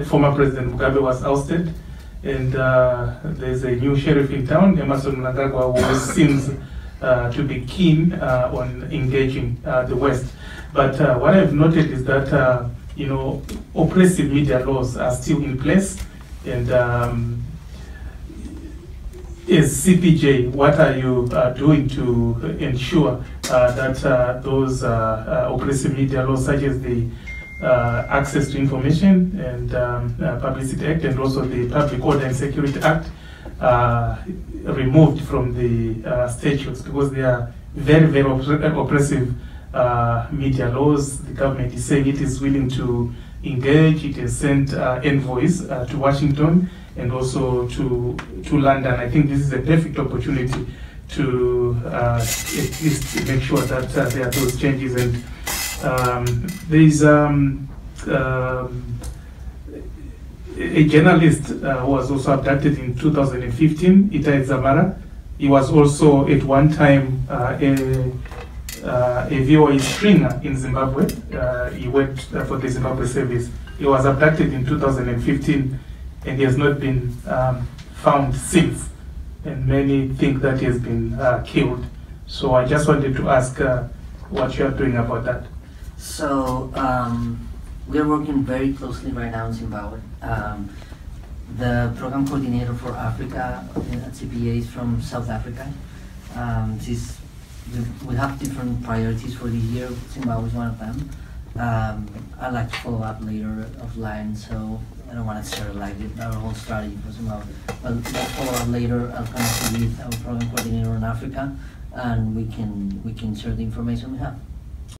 Former President Mugabe was ousted, and there's a new sheriff in town, Emmerson Mnangagwa, who seems to be keen on engaging the West. But what I've noted is that oppressive media laws are still in place, and as CPJ, what are you doing to ensure that those oppressive media laws, such as the Access to Information and Publicity Act, and also the Public Order and Security Act, removed from the statutes, because they are very, very oppressive media laws? The government is saying it is willing to engage. It has sent envoys to Washington and also to London. I think this is a perfect opportunity to at least make sure that there are those changes. And there is a journalist who was also abducted in 2015, Itai Zamara. He was also at one time a VOA stringer in Zimbabwe. He worked for the Zimbabwe service. He was abducted in 2015, and he has not been found since. And many think that he has been killed. So I just wanted to ask what you are doing about that. So we are working very closely right now in Zimbabwe. The program coordinator for Africa at CPA is from South Africa. We have different priorities for this year. Zimbabwe is one of them. I'd like to follow up later offline, so I don't want to share our whole strategy for Zimbabwe. But let's follow up later. I'll connect with our program coordinator in Africa, and we can share the information we have.